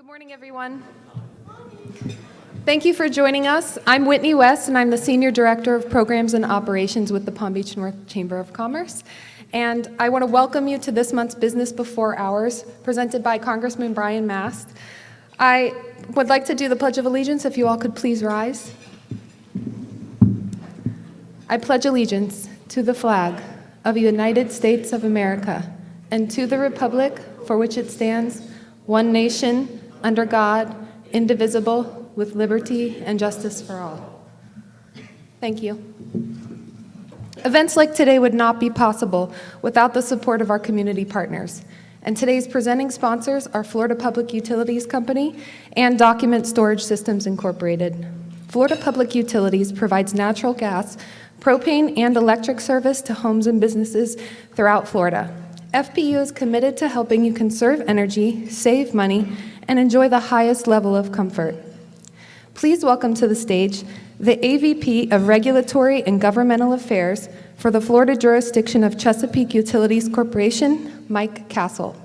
Good morning, everyone. Thank you for joining us. I'm Whitney West, and I'm the Senior Director of Programs and Operations with the Palm Beach North Chamber of Commerce. And I want to welcome you to this month's Business Before Hours, presented by Congressman Brian Mast. I would like to do the Pledge of Allegiance, if you all could please rise. I pledge allegiance to the flag of the United States of America and to the republic for which it stands, one nation, under God, indivisible, with liberty and justice for all. Thank you. Events like today would not be possible without the support of our community partners. And today's presenting sponsors are Florida Public Utilities Company and Document Storage Systems Incorporated. Florida Public Utilities provides natural gas, propane, and electric service to homes and businesses throughout Florida. FPU is committed to helping you conserve energy, save money, and enjoy the highest level of comfort. Please welcome to the stage the AVP of Regulatory and Governmental Affairs for the Florida jurisdiction of Chesapeake Utilities Corporation, Mike Castle.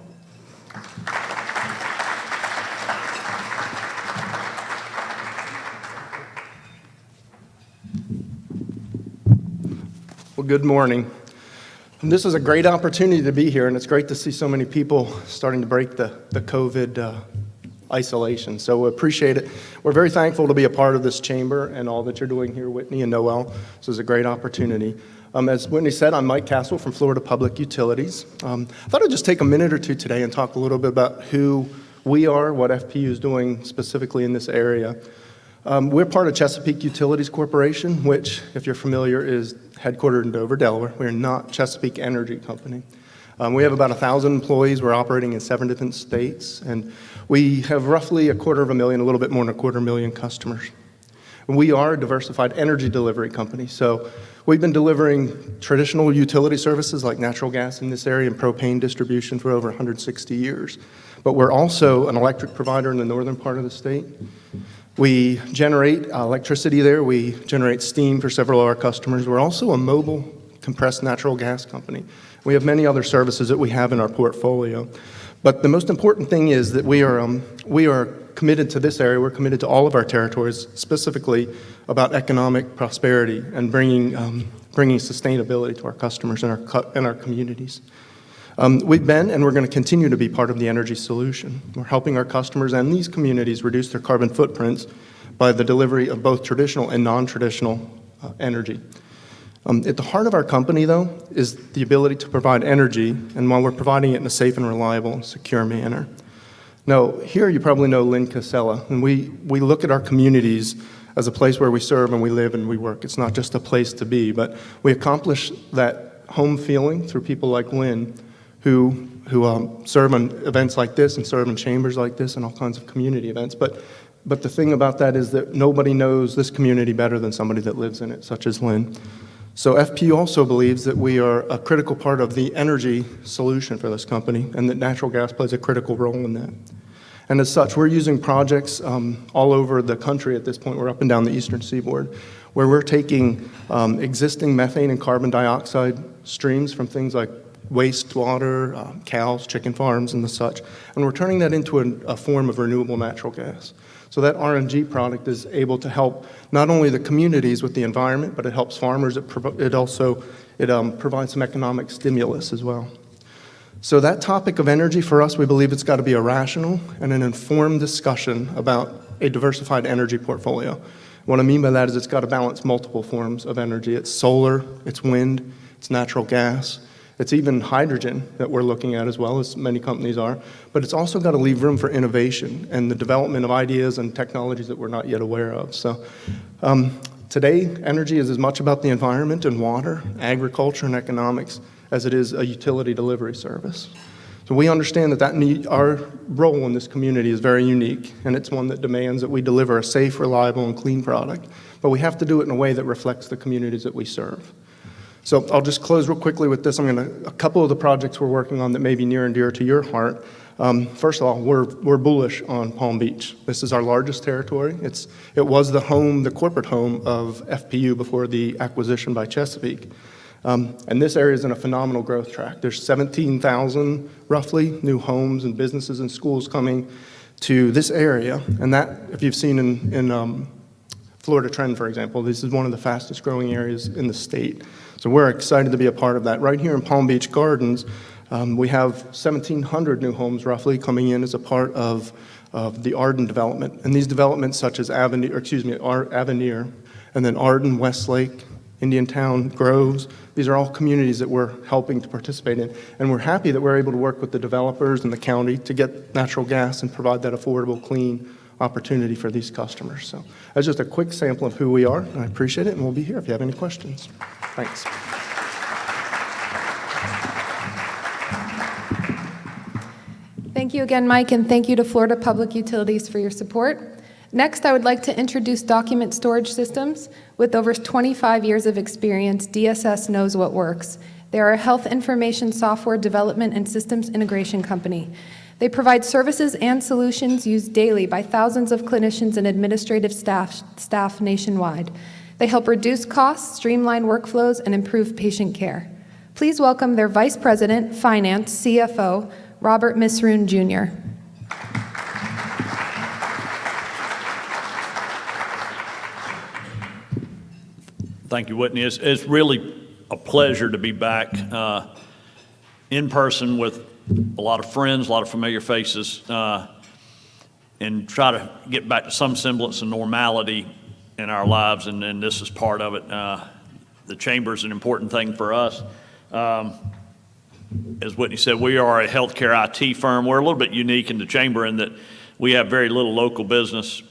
Well, good morning. And this is a great opportunity to be here, and it's great to see so many people starting to break the COVID isolation. So we appreciate it. We're very thankful to be a part of this chamber and all that you're doing here, Whitney and Noel. This is a great opportunity. As Whitney said, I'm Mike Castle from Florida Public Utilities. I thought I'd just take a minute or two today and talk a little bit about who we are, what FPU is doing specifically in this area. We're part of Chesapeake Utilities Corporation, which, if you're familiar, is headquartered in Dover, Delaware. We're not Chesapeake Energy Company. We have about 1,000 employees. We're operating in 7 different states, and we have roughly 250,000, a little bit more than 250,000 customers. And we are a diversified energy delivery company, so we've been delivering traditional utility services like natural gas in this area and propane distribution for over 160 years. But we're also an electric provider in the northern part of the state. We generate electricity there. We generate steam for several of our customers. We're also a mobile compressed natural gas company. We have many other services that we have in our portfolio. But the most important thing is that we are committed to this area. We're committed to all of our territories, specifically about economic prosperity and bringing sustainability to our customers and our communities. We've been and we're going to continue to be part of the energy solution. We're helping our customers and these communities reduce their carbon footprints by the delivery of both traditional and non-traditional energy. At the heart of our company, though, is the ability to provide energy, and while we're providing it in a safe and reliable and secure manner. Now, here you probably know Lynn Casella, and we look at our communities as a place where we serve and we live and we work. It's not just a place to be, but we accomplish that home feeling through people like Lynn, who serve on events like this and serve in chambers like this and all kinds of community events. But the thing about that is that nobody knows this community better than somebody that lives in it, such as Lynn. So FPU also believes that we are a critical part of the energy solution for this company and that natural gas plays a critical role in that. And as such, we're using projects all over the country at this point. We're up and down the eastern seaboard, where we're taking existing methane and carbon dioxide streams from things like wastewater, cows, chicken farms, and the such, and we're turning that into a form of renewable natural gas. So that RNG product is able to help not only the communities with the environment, but it helps farmers. It also provides some economic stimulus as well. So that topic of energy, for us, we believe it's got to be a rational and an informed discussion about a diversified energy portfolio. What I mean by that is it's got to balance multiple forms of energy. It's solar, it's wind, it's natural gas. It's even hydrogen that we're looking at as well, as many companies are, but it's also got to leave room for innovation and the development of ideas and technologies that we're not yet aware of. So today, energy is as much about the environment and water, agriculture, and economics as it is a utility delivery service. So we understand that our role in this community is very unique, and it's one that demands that we deliver a safe, reliable, and clean product, but we have to do it in a way that reflects the communities that we serve. So I'll just close real quickly with this. A couple of the projects we're working on that may be near and dear to your heart. First of all, we're bullish on Palm Beach. This is our largest territory. It was the corporate home of FPU before the acquisition by Chesapeake. And this area is in a phenomenal growth track. There's 17,000, roughly, new homes and businesses and schools coming to this area. And that, if you've seen in Florida Trend, for example, this is one of the fastest growing areas in the state. So we're excited to be a part of that. Right here in Palm Beach Gardens, we have 1,700 new homes roughly coming in as a part of the Arden development. And these developments such as Avenir, and then Arden, Westlake, Indiantown, Groves, these are all communities that we're helping to participate in. And we're happy that we're able to work with the developers and the county to get natural gas and provide that affordable, clean opportunity for these customers. So that's just a quick sample of who we are, and I appreciate it, and we'll be here if you have any questions. Thanks. Thank you again, Mike, and thank you to Florida Public Utilities for your support. Next, I would like to introduce Document Storage Systems. With over 25 years of experience, DSS knows what works. They are a health information software development and systems integration company. They provide services and solutions used daily by thousands of clinicians and administrative staff nationwide. They help reduce costs, streamline workflows, and improve patient care. Please welcome their Vice President, Finance, CFO, Robert Misroon, Jr. Thank you, Whitney. It's really a pleasure to be back in person with a lot of friends, a lot of familiar faces, and try to get back to some semblance of normality in our lives, and this is part of it. The chamber is an important thing for us. As Whitney said, we are a healthcare IT firm. We're a little bit unique in the chamber in that we have very little local business.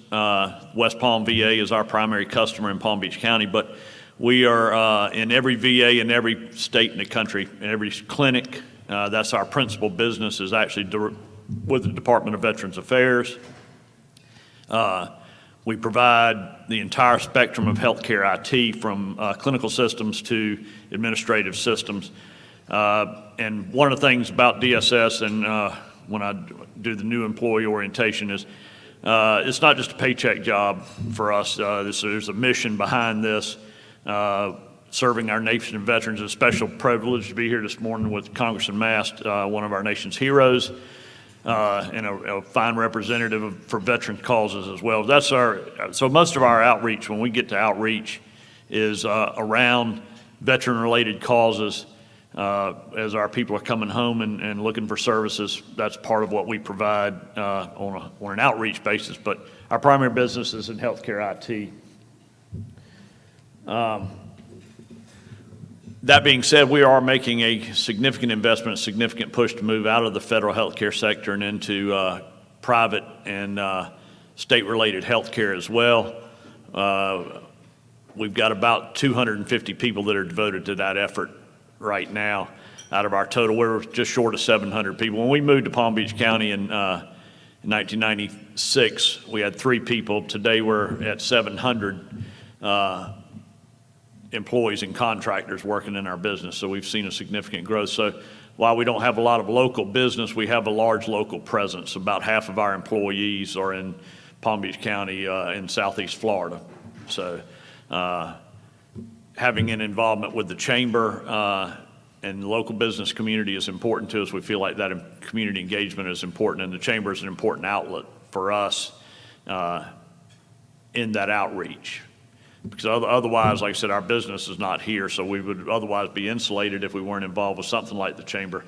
West Palm VA is our primary customer in Palm Beach County, but we are in every VA in every state in the country, in every clinic. That's our principal business, is actually with the Department of Veterans Affairs. We provide the entire spectrum of healthcare IT, from clinical systems to administrative systems. And one of the things about DSS, and when I do the new employee orientation, is it's not just a paycheck job for us. There's a mission behind this. Serving our nation and veterans. It's a special privilege to be here this morning with Congressman Mast, one of our nation's heroes, and a fine representative for veteran causes as well. So most of our outreach, when we get to outreach, is around veteran-related causes. As our people are coming home and looking for services, that's part of what we provide on an outreach basis. But our primary business is in healthcare IT. That being said, we are making a significant investment, a significant push to move out of the federal healthcare sector and into private and state-related healthcare as well. We've got about 250 people that are devoted to that effort right now. Out of our total, we're just short of 700 people. When we moved to Palm Beach County in 1996, we had 3 people. Today we're at 700 employees and contractors working in our business, so we've seen a significant growth. So while we don't have a lot of local business, we have a large local presence. About half of our employees are in Palm Beach County in southeast Florida. So having an involvement with the chamber and the local business community is important to us. We feel like that community engagement is important, and the chamber is an important outlet for us in that outreach. Because otherwise, like I said, our business is not here, so we would otherwise be insulated if we weren't involved with something like the chamber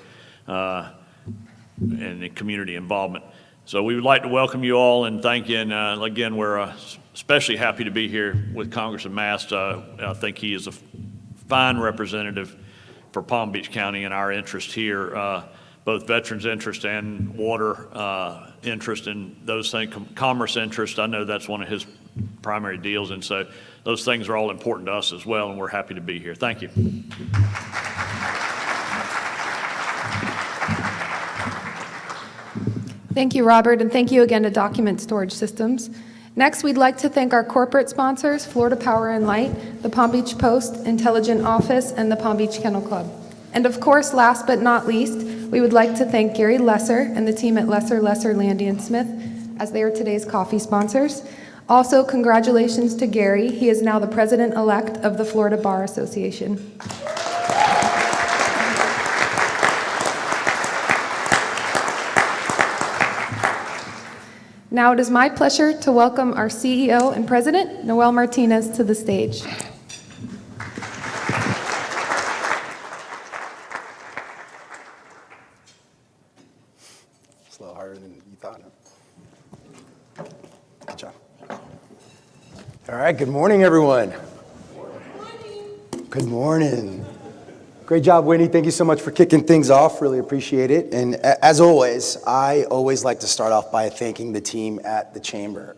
and the community involvement. So we would like to welcome you all and thank you. And again, we're especially happy to be here with Congressman Mast. I think he is a fine representative for Palm Beach County and our interest here, both veterans' interest and water interest and those things, commerce interest. I know that's one of his primary deals, and so those things are all important to us as well, and we're happy to be here. Thank you. Thank you, Robert, and thank you again to Document Storage Systems. Next, we'd like to thank our corporate sponsors, Florida Power and Light, the Palm Beach Post, Intelligent Office, and the Palm Beach Kennel Club. And of course, last but not least, we would like to thank Gary Lesser and the team at Lesser, Landy & Smith, as they are today's coffee sponsors. Also, congratulations to Gary. He is now the president-elect of the Florida Bar Association. Now it is my pleasure to welcome our CEO and President, Noel Martinez, to the stage. It's a little harder than you thought. Huh? Good job. All right, good morning, everyone. Good morning. Great job, Winnie. Thank you so much for kicking things off. Really appreciate it. And as always, I always like to start off by thanking the team at the Chamber.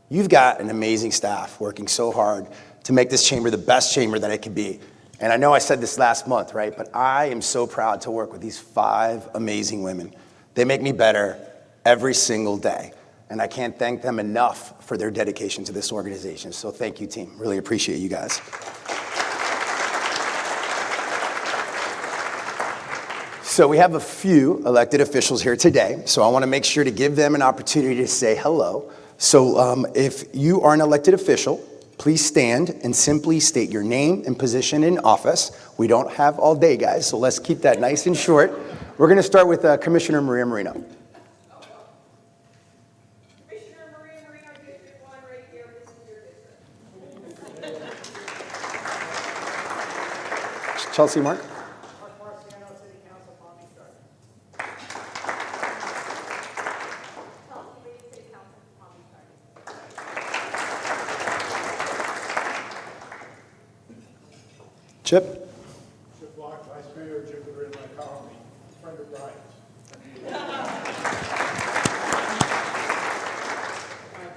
You've got an amazing staff working so hard to make this Chamber the best Chamber that it could be. And I know I said this last month, right? But I am so proud to work with these 5 amazing women. They make me better every single day. And I can't thank them enough for their dedication to this organization. So thank you, team. Really appreciate you guys. So we have a few elected officials here today, so I want to make sure to give them an opportunity to say hello. So if you are an elected official, please stand and simply state your name and position in office. We don't have all day, guys, so let's keep that nice and short. We're going to start with Commissioner Maria Marino. Commissioner Maria Marino, District 1, right here. This is your district. Chelsea Mark. Chip. Chip Block, Vice Mayor, Jupiter Inlet Colony, friend of Brian's.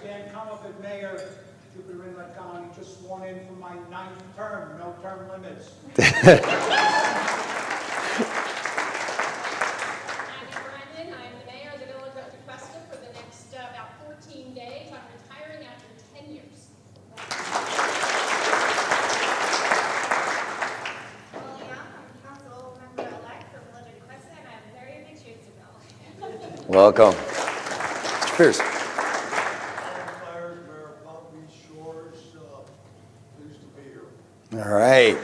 Dan Cuniff as Mayor, Jupiter Inlet Colony, just sworn in for my 9th term, no term limits. I'm Brendan. I'm the mayor of the village of Tequesta for the next about 14 days. I'm retiring after 10 years. Welcome. Mr. Pierce. Fires, Mayor of Palm Beach Shores, pleased to be here. All right.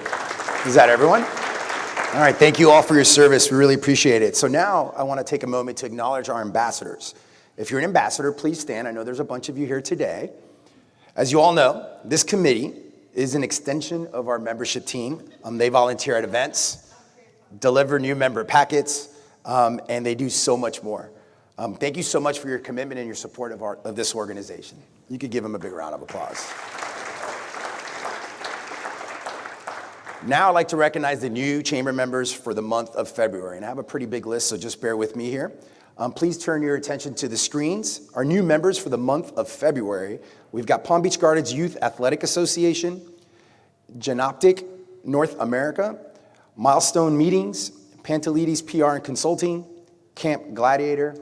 Is that everyone? All right. Thank you all for your service. We really appreciate it. So now I want to take a moment to acknowledge our ambassadors. If you're an ambassador, please stand. I know there's a bunch of you here today. As you all know, this committee is an extension of our membership team. They volunteer at events, deliver new member packets, and they do so much more. Thank you so much for your commitment and your support of this organization. You could give them a big round of applause. Now I'd like to recognize the new chamber members for the month of February. And I have a pretty big list, so just bear with me here. Please turn your attention to the screens. Our new members for the month of February, we've got Palm Beach Gardens Youth Athletic Association, Genoptic North America, Milestone Meetings, Pantelides PR and Consulting, Camp Gladiator,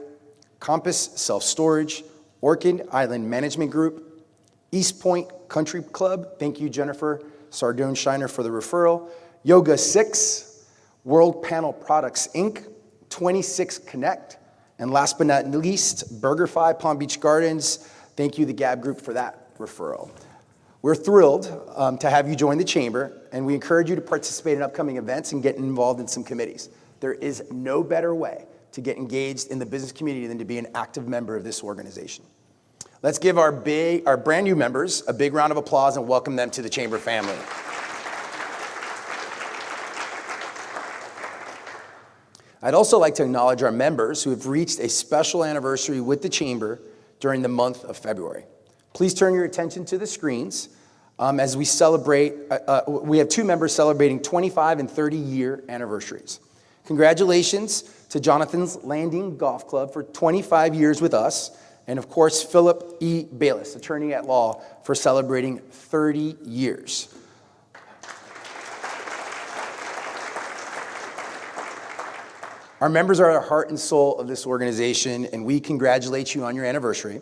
Compass Self-Storage, Orchid Island Management Group, East Point Country Club, thank you Jennifer Sardone-Shiner for the referral, Yoga 6, World Panel Products Inc., 26 Connect, and last but not least, BurgerFi Palm Beach Gardens, thank you the Gab Group for that referral. We're thrilled to have you join the Chamber, and we encourage you to participate in upcoming events and get involved in some committees. There is no better way to get engaged in the business community than to be an active member of this organization. Let's give our brand new members a big round of applause and welcome them to the Chamber family. I'd also like to acknowledge our members who have reached a special anniversary with the Chamber during the month of February. Please turn your attention to the screens as we celebrate. We have 2 members celebrating 25 and 30-year anniversaries. Congratulations to Jonathan's Landing Golf Club for 25 years with us, and of course, Philip E. Bayless, attorney at law, for celebrating 30 years. Our members are the heart and soul of this organization, and we congratulate you on your anniversary,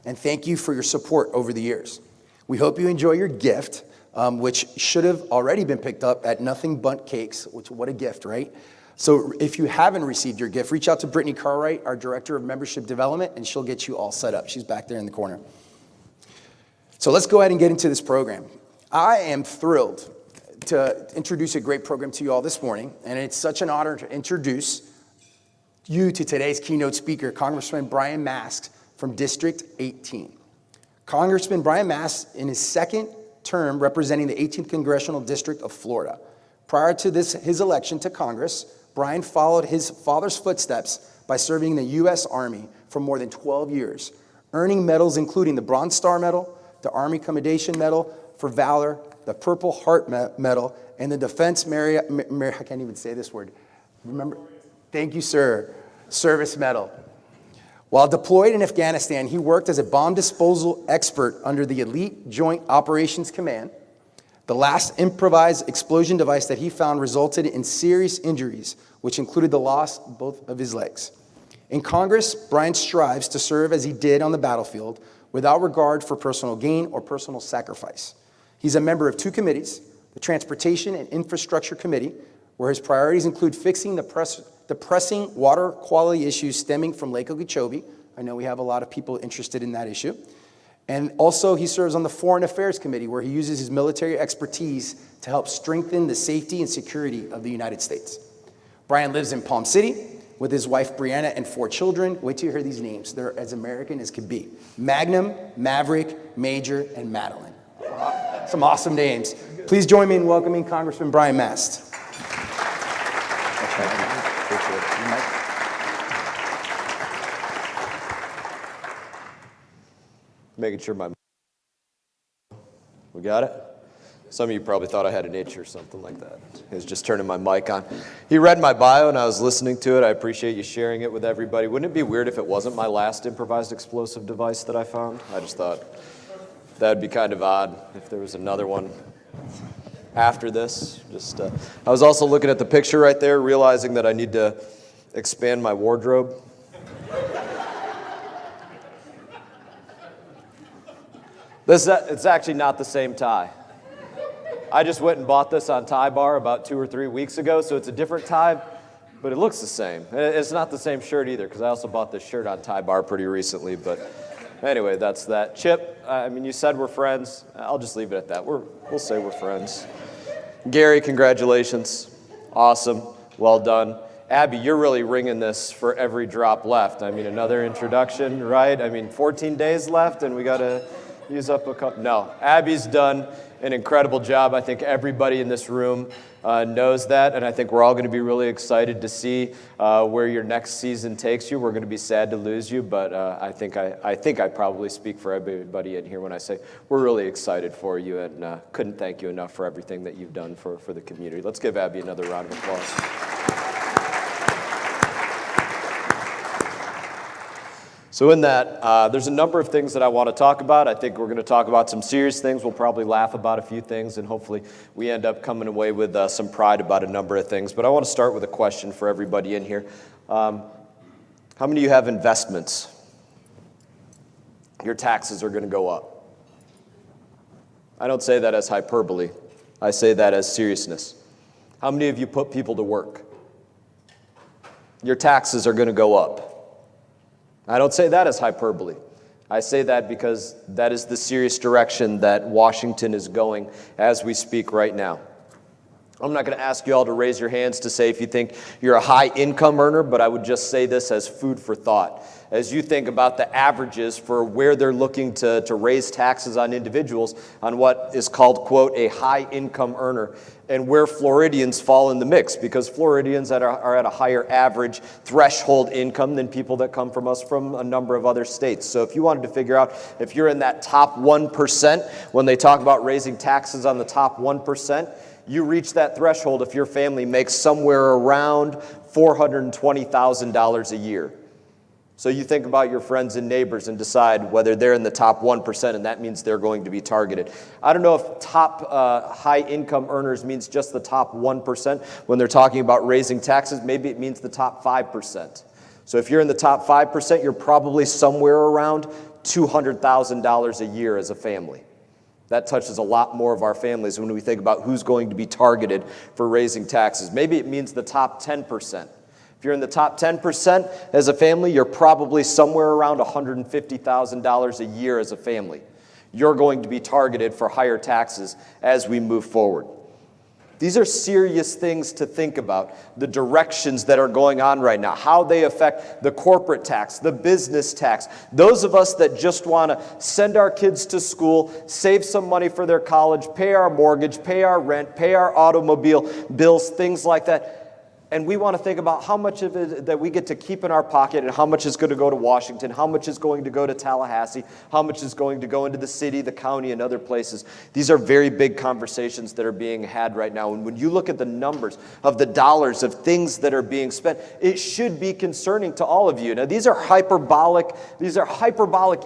and thank you for your support over the years. We hope you enjoy your gift, which should have already been picked up at Nothing But Cakes, which, what a gift, right? So if you haven't received your gift, reach out to Brittany Cartwright, our Director of Membership Development, and she'll get you all set up. She's back there in the corner. So let's go ahead and get into this program. I am thrilled to introduce a great program to you all this morning, and it's such an honor to introduce you to today's keynote speaker, Congressman Brian Mast, from District 18. Congressman Brian Mast, in his second term representing the 18th Congressional District of Florida. Prior to his election to Congress, Brian followed his father's footsteps by serving in the U.S. Army for more than 12 years, earning medals including the Bronze Star Medal, the Army Commendation Medal for Valor, the Purple Heart Medal, and the Defense I can't even say this word. Remember? Thank you, sir. Service Medal. While deployed in Afghanistan, he worked as a bomb disposal expert under the Elite Joint Operations Command. The last improvised explosion device that he found resulted in serious injuries, which included the loss of both of his legs. In Congress, Brian strives to serve as he did on the battlefield, without regard for personal gain or personal sacrifice. He's a member of two committees, the Transportation and Infrastructure Committee, where his priorities include fixing the pressing water quality issues stemming from Lake Okeechobee. I know we have a lot of people interested in that issue. And also he serves on the Foreign Affairs Committee, where he uses his military expertise to help strengthen the safety and security of the United States. Brian lives in Palm City with his wife Brianna and 4 children. Wait till you hear these names. They're as American as could be. Magnum, Maverick, Major, and Madeline. Some awesome names. Please join me in welcoming Congressman Brian Mast. Making sure we got it? Some of you probably thought I had an itch or something like that. I was just turning my mic on. He read my bio and I was listening to it. I appreciate you sharing it with everybody. Wouldn't it be weird if it wasn't my last improvised explosive device that I found? I just thought that'd be kind of odd if there was another one after this. I was also looking at the picture right there, realizing that I need to expand my wardrobe. It's actually not the same tie. I just went and bought this on Tie Bar about 2 or 3 weeks ago, so it's a different tie, but it looks the same. It's not the same shirt either, because I also bought this shirt on Tie Bar pretty recently, but anyway, that's that. Chip, you said we're friends. I'll just leave it at that. We'll say we're friends. Gary, congratulations. Awesome. Well done. Abby, you're really ringing this for every drop left. Another introduction, right? 14 days left, and we got to use up a couple. No, Abby's done an incredible job. I think everybody in this room knows that, and I think we're all going to be really excited to see where your next season takes you. We're going to be sad to lose you, but I think I probably speak for everybody in here when I say we're really excited for you and couldn't thank you enough for everything that you've done for the community. Let's give Abby another round of applause. So in that, there's a number of things that I want to talk about. I think we're going to talk about some serious things. We'll probably laugh about a few things, and hopefully we end up coming away with some pride about a number of things. But I want to start with a question for everybody in here. How many of you have investments? Your taxes are going to go up. I don't say that as hyperbole. I say that as seriousness. How many of you put people to work? Your taxes are going to go up. I don't say that as hyperbole. I say that because that is the serious direction that Washington is going as we speak right now. I'm not going to ask you all to raise your hands to say if you think you're a high income earner, but I would just say this as food for thought. As you think about the averages for where they're looking to raise taxes on individuals on what is called, quote, a high income earner, and where Floridians fall in the mix, because Floridians are at a higher average threshold income than people that come from us from a number of other states. So if you wanted to figure out if you're in that top 1%, when they talk about raising taxes on the top 1%, you reach that threshold if your family makes somewhere around $420,000 a year. So you think about your friends and neighbors and decide whether they're in the top 1%, and that means they're going to be targeted. I don't know if top high-income earners means just the top 1% when they're talking about raising taxes. Maybe it means the top 5%. So if you're in the top 5%, you're probably somewhere around $200,000 a year as a family. That touches a lot more of our families when we think about who's going to be targeted for raising taxes. Maybe it means the top 10%. If you're in the top 10% as a family, you're probably somewhere around $150,000 a year as a family. You're going to be targeted for higher taxes as we move forward. These are serious things to think about, the directions that are going on right now, how they affect the corporate tax, the business tax. Those of us that just want to send our kids to school, save some money for their college, pay our mortgage, pay our rent, pay our automobile bills, things like that. And we want to think about how much of it that we get to keep in our pocket and how much is going to go to Washington, how much is going to go to Tallahassee, how much is going to go into the city, the county, and other places. These are very big conversations that are being had right now. And when you look at the numbers of the dollars of things that are being spent, it should be concerning to all of you. Now, these are hyperbolic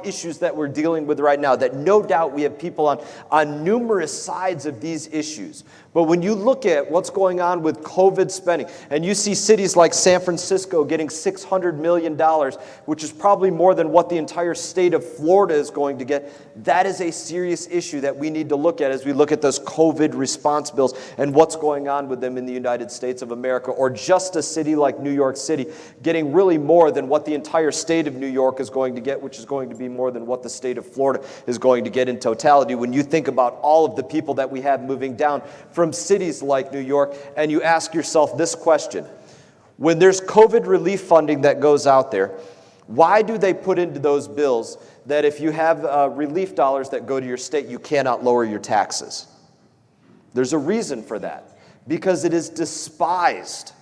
issues that we're dealing with right now, that no doubt we have people on numerous sides of these issues. But when you look at what's going on with COVID spending, and you see cities like San Francisco getting $600 million, which is probably more than what the entire state of Florida is going to get, that is a serious issue that we need to look at as we look at those COVID response bills and what's going on with them in the United States of America. Or just a city like New York City getting really more than what the entire state of New York is going to get, which is going to be more than what the state of Florida is going to get in totality. When you think about all of the people that we have moving down from cities like New York, and you ask yourself this question: when there's COVID relief funding that goes out there, why do they put into those bills that if you have relief dollars that go to your state, you cannot lower your taxes? There's a reason for that. Because it is despised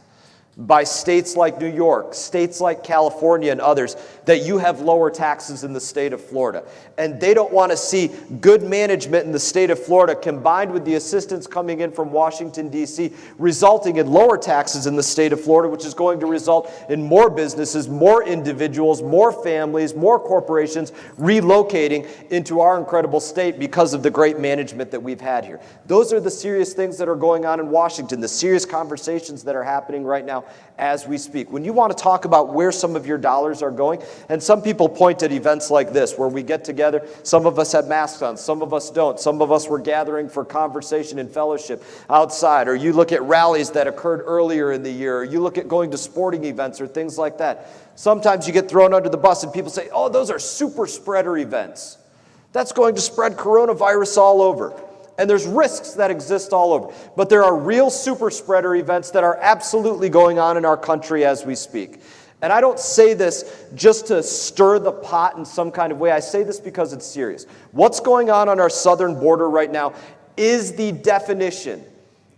by states like New York, states like California and others, that you have lower taxes in the state of Florida. And they don't want to see good management in the state of Florida combined with the assistance coming in from Washington, D.C., resulting in lower taxes in the state of Florida, which is going to result in more businesses, more individuals, more families, more corporations relocating into our incredible state because of the great management that we've had here. Those are the serious things that are going on in Washington, the serious conversations that are happening right now as we speak. When you want to talk about where some of your dollars are going, and some people point at events like this where we get together, some of us have masks on, some of us don't, some of us were gathering for conversation and fellowship outside, or you look at rallies that occurred earlier in the year, or you look at going to sporting events or things like that. Sometimes you get thrown under the bus and people say, oh, those are super spreader events. That's going to spread coronavirus all over. And there's risks that exist all over. But there are real super spreader events that are absolutely going on in our country as we speak. And I don't say this just to stir the pot in some kind of way. I say this because it's serious. What's going on our southern border right now is the definition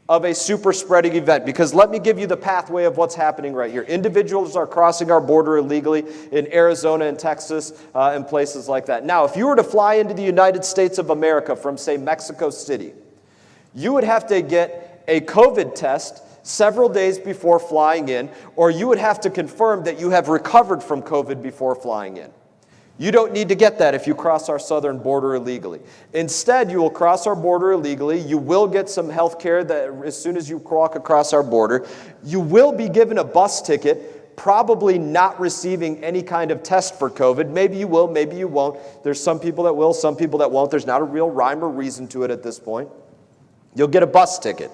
of a super spreading event. Because let me give you the pathway of what's happening right here. Individuals are crossing our border illegally in Arizona and Texas and places like that. Now, if you were to fly into the United States of America from, say, Mexico City, you would have to get a COVID test several days before flying in, or you would have to confirm that you have recovered from COVID before flying in. You don't need to get that if you cross our southern border illegally. Instead, you will cross our border illegally. You will get some health care that as soon as you walk across our border. You will be given a bus ticket, probably not receiving any kind of test for COVID. Maybe you will, maybe you won't. There's some people that will, some people that won't. There's not a real rhyme or reason to it at this point. You'll get a bus ticket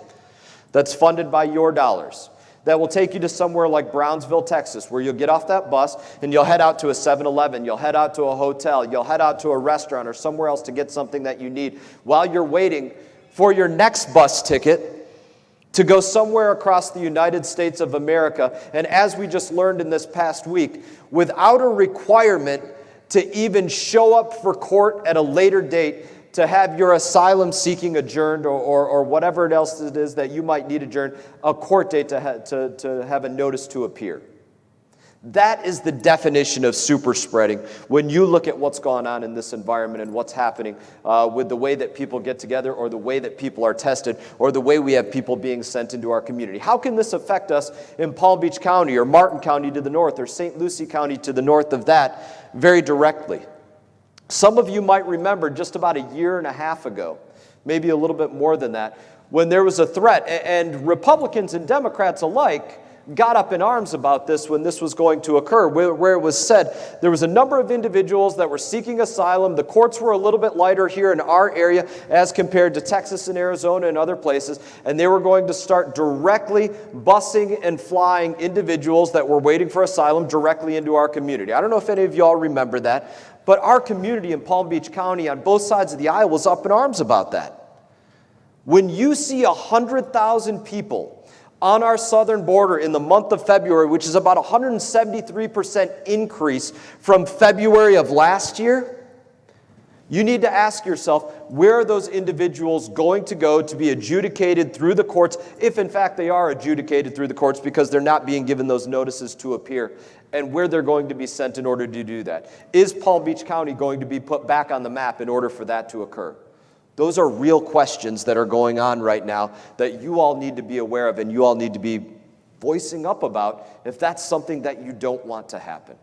that's funded by your dollars, that will take you to somewhere like Brownsville, Texas, where you'll get off that bus and you'll head out to a 7-Eleven, you'll head out to a hotel, you'll head out to a restaurant or somewhere else to get something that you need while you're waiting for your next bus ticket to go somewhere across the United States of America. And as we just learned in this past week, without a requirement to even show up for court at a later date to have your asylum seeking adjourned or whatever else it is that you might need adjourned, a court date to have a notice to appear. That is the definition of super spreading when you look at what's going on in this environment and what's happening with the way that people get together or the way that people are tested or the way we have people being sent into our community. How can this affect us in Palm Beach County or Martin County to the north or St. Lucie County to the north of that very directly? Some of you might remember just about a year and a half ago, maybe a little bit more than that, when there was a threat, and Republicans and Democrats alike got up in arms about this when this was going to occur, where it was said there was a number of individuals that were seeking asylum. The courts were a little bit lighter here in our area as compared to Texas and Arizona and other places, and they were going to start directly busing and flying individuals that were waiting for asylum directly into our community. I don't know if any of y'all remember that, but our community in Palm Beach County on both sides of the aisle was up in arms about that. When you see 100,000 people on our southern border in the month of February, which is about a 173% increase from February of last year, you need to ask yourself, where are those individuals going to go to be adjudicated through the courts, if in fact they are adjudicated through the courts because they're not being given those notices to appear, and where they're going to be sent in order to do that? Is Palm Beach County going to be put back on the map in order for that to occur? Those are real questions that are going on right now that you all need to be aware of and you all need to be voicing up about if that's something that you don't want to happen.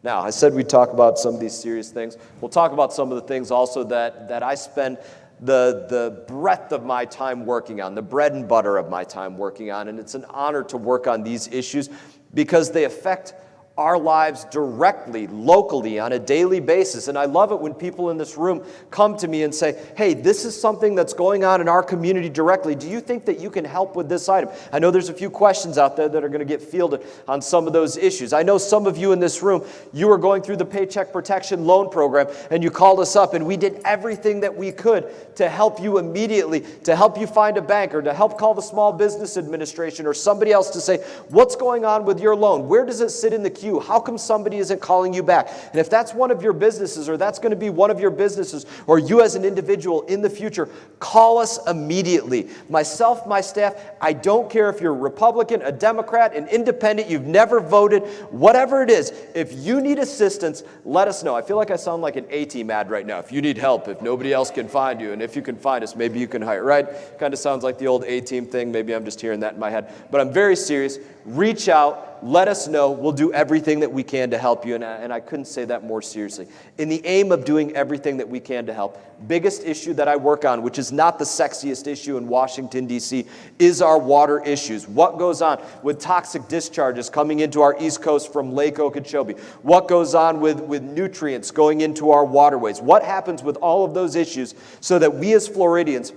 Now, I said we'd talk about some of these serious things. We'll talk about some of the things also that I spend the breadth of my time working on, the bread and butter of my time working on, and it's an honor to work on these issues because they affect our lives directly, locally, on a daily basis. And I love it when people in this room come to me and say, hey, this is something that's going on in our community directly. Do you think that you can help with this item? I know there's a few questions out there that are going to get fielded on some of those issues. I know some of you in this room, you were going through the Paycheck Protection Loan Program, and you called us up, and we did everything that we could to help you immediately, to help you find a banker, to help call the Small Business Administration or somebody else to say, what's going on with your loan? Where does it sit in the queue? How come somebody isn't calling you back? And if that's one of your businesses, or that's going to be one of your businesses, or you as an individual in the future, call us immediately. Myself, my staff, I don't care if you're a Republican, a Democrat, an independent, you've never voted, whatever it is, if you need assistance, let us know. I feel like I sound like an A-team ad right now. If you need help, if nobody else can find you, and if you can find us, maybe you can hire, right? Kind of sounds like the old A-team thing. Maybe I'm just hearing that in my head. But I'm very serious. Reach out. Let us know. We'll do everything that we can to help you. And I couldn't say that more seriously. In the aim of doing everything that we can to help, biggest issue that I work on, which is not the sexiest issue in Washington, D.C., is our water issues. What goes on with toxic discharges coming into our East Coast from Lake Okeechobee? What goes on with nutrients going into our waterways? What happens with all of those issues so that we as Floridians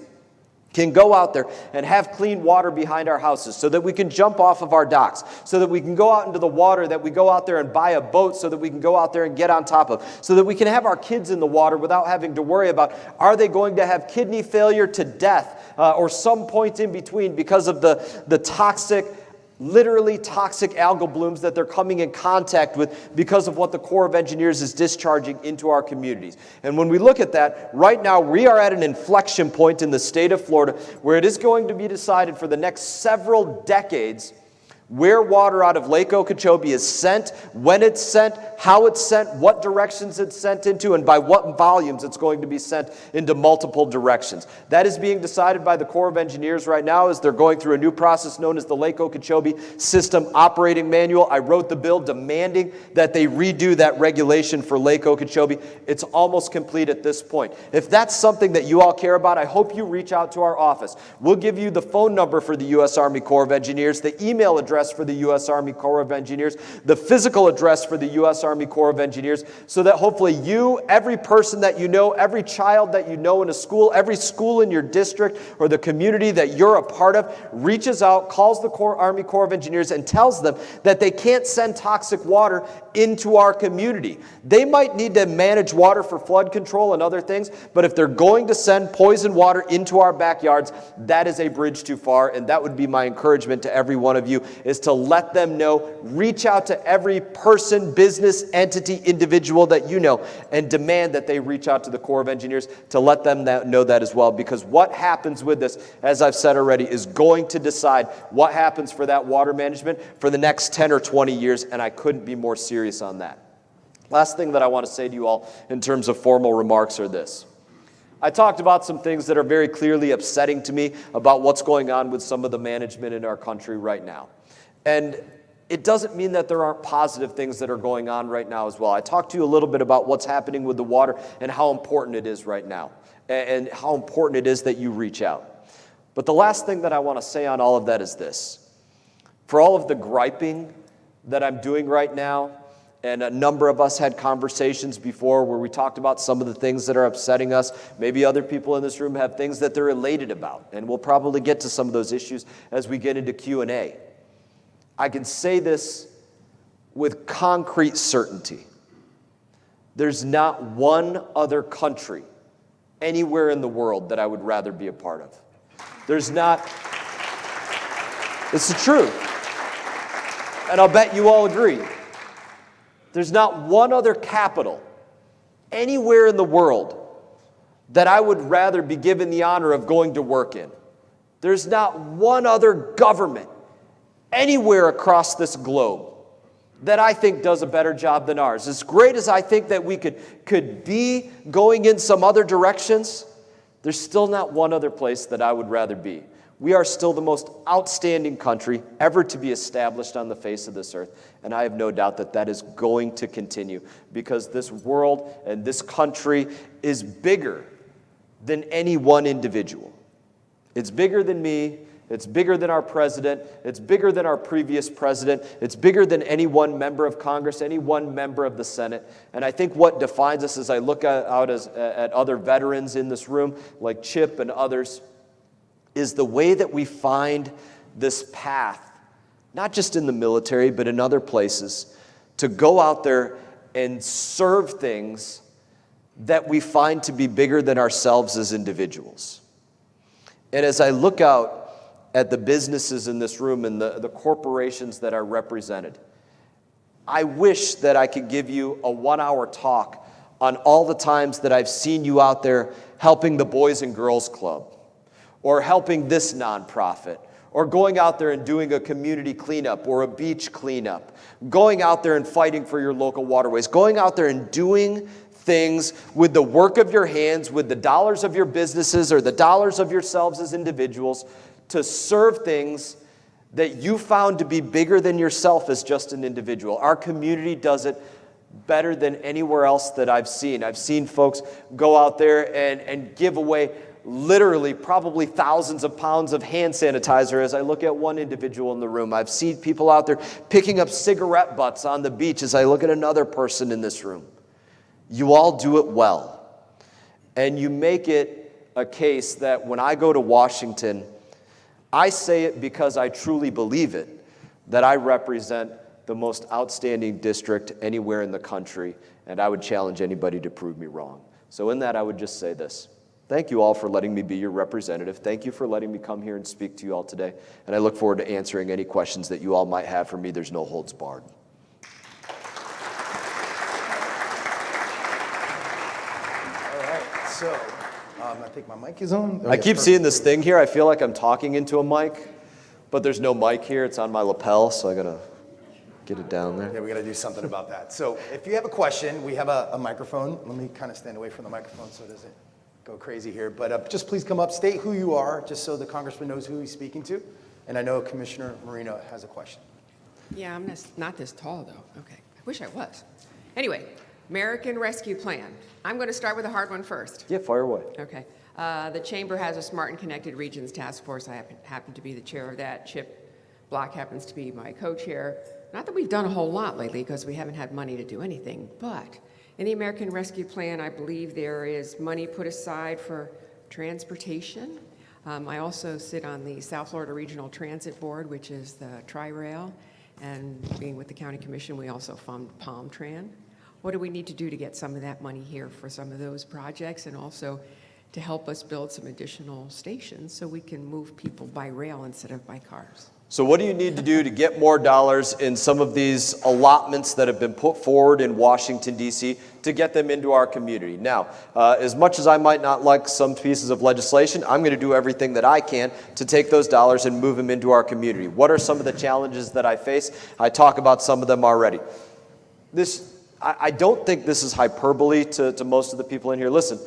can go out there and have clean water behind our houses, so that we can jump off of our docks, so that we can go out into the water, that we go out there and buy a boat so that we can go out there and get on top of, so that we can have our kids in the water without having to worry about, are they going to have kidney failure to death or some point in between because of the toxic, literally toxic algal blooms that they're coming in contact with because of what the Corps of Engineers is discharging into our communities. And when we look at that, right now we are at an inflection point in the state of Florida where it is going to be decided for the next several decades where water out of Lake Okeechobee is sent, when it's sent, how it's sent, what directions it's sent into, and by what volumes it's going to be sent into multiple directions. That is being decided by the Corps of Engineers right now as they're going through a new process known as the Lake Okeechobee System Operating Manual. I wrote the bill demanding that they redo that regulation for Lake Okeechobee. It's almost complete at this point. If that's something that you all care about, I hope you reach out to our office. We'll give you the phone number for the U.S. Army Corps of Engineers, the email address for the U.S. Army Corps of Engineers, the physical address for the U.S. Army Corps of Engineers, so that hopefully you, every person that you know, every child that you know in a school, every school in your district or the community that you're a part of, reaches out, calls the Army Corps of Engineers and tells them that they can't send toxic water into our community. They might need to manage water for flood control and other things, but if they're going to send poison water into our backyards, that is a bridge too far, and that would be my encouragement to every one of you, is to let them know. Reach out to every person, business, entity, individual that you know, and demand that they reach out to the Corps of Engineers to let them know that as well, because what happens with this, as I've said already, is going to decide what happens for that water management for the next 10 or 20 years, and I couldn't be more serious on that. Last thing that I want to say to you all in terms of formal remarks are this. I talked about some things that are very clearly upsetting to me about what's going on with some of the management in our country right now. And it doesn't mean that there aren't positive things that are going on right now as well. I talked to you a little bit about what's happening with the water and how important it is right now, and how important it is that you reach out. But the last thing that I want to say on all of that is this. For all of the griping that I'm doing right now, and a number of us had conversations before where we talked about some of the things that are upsetting us. Maybe other people in this room have things that they're elated about, and we'll probably get to some of those issues as we get into Q&A. I can say this with concrete certainty. There's not one other country anywhere in the world that I would rather be a part of. There's not. It's the truth. And I'll bet you all agree. There's not one other capital anywhere in the world that I would rather be given the honor of going to work in. There's not one other government anywhere across this globe that I think does a better job than ours. As great as I think that we could be going in some other directions, there's still not one other place that I would rather be. We are still the most outstanding country ever to be established on the face of this earth. And I have no doubt that that is going to continue because this world and this country is bigger than any one individual. It's bigger than me. It's bigger than our president. It's bigger than our previous president. It's bigger than any one member of Congress, any one member of the Senate. And I think what defines us as I look at other veterans in this room, like Chip and others, is the way that we find this path, not just in the military, but in other places, to go out there and serve things that we find to be bigger than ourselves as individuals. And as I look out at the businesses in this room and the corporations that are represented, I wish that I could give you a 1-hour talk on all the times that I've seen you out there helping the Boys and Girls Club, or helping this nonprofit, or going out there and doing a community cleanup or a beach cleanup, going out there and fighting for your local waterways, going out there and doing things with the work of your hands, with the dollars of your businesses or the dollars of yourselves as individuals, to serve things that you found to be bigger than yourself as just an individual. Our community does it better than anywhere else that I've seen. I've seen folks go out there and give away literally probably thousands of pounds of hand sanitizer as I look at one individual in the room. I've seen people out there picking up cigarette butts on the beach as I look at another person in this room. You all do it well. And you make it a case that when I go to Washington, I say it because I truly believe it, that I represent the most outstanding district anywhere in the country, and I would challenge anybody to prove me wrong. So in that, I would just say this. Thank you all for letting me be your representative. Thank you for letting me come here and speak to you all today. And I look forward to answering any questions that you all might have for me. There's no holds barred. All right, so I think my mic is on. I keep seeing this thing here. I feel like I'm talking into a mic, but there's no mic here. It's on my lapel, so I got to get it down there. Yeah, we got to do something about that. So if you have a question, we have a microphone. Let me kind of stand away from the microphone so it doesn't go crazy here. But just please come up, state who you are, just so the congressman knows who he's speaking to. And I know Commissioner Marino has a question. Yeah, I'm not this tall, though. Okay. I wish I was. Anyway, American Rescue Plan. I'm going to start with a hard one first. Yeah, fire away. Okay. The Chamber has a Smart and Connected Regions Task Force. I happen to be the chair of that. Chip Block happens to be my co-chair. Not that we've done a whole lot lately because we haven't had money to do anything, but in the American Rescue Plan, I believe there is money put aside for transportation. I also sit on the South Florida Regional Transit Board, which is the Tri-Rail, and being with the County Commission, we also fund PalmTran. What do we need to do to get some of that money here for some of those projects, and also to help us build some additional stations so we can move people by rail instead of by cars? So what do you need to do to get more dollars in some of these allotments that have been put forward in Washington, D.C., to get them into our community? Now, as much as I might not like some pieces of legislation, I'm going to do everything that I can to take those dollars and move them into our community. What are some of the challenges that I face? I talk about some of them already. I don't think this is hyperbole to most of the people in here. Listen,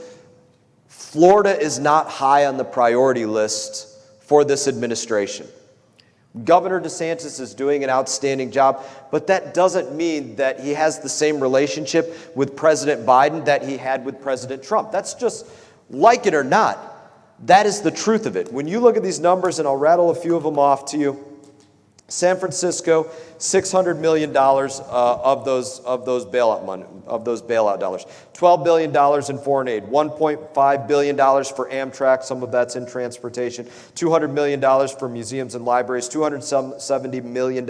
Florida is not high on the priority list for this administration. Governor DeSantis is doing an outstanding job, but that doesn't mean that he has the same relationship with President Biden that he had with President Trump. That's just, like it or not, that is the truth of it. When you look at these numbers, and I'll rattle a few of them off to you, San Francisco, $600 million of those bailout dollars. $12 billion in foreign aid, $1.5 billion for Amtrak, some of that's in transportation, $200 million for museums and libraries, $270 million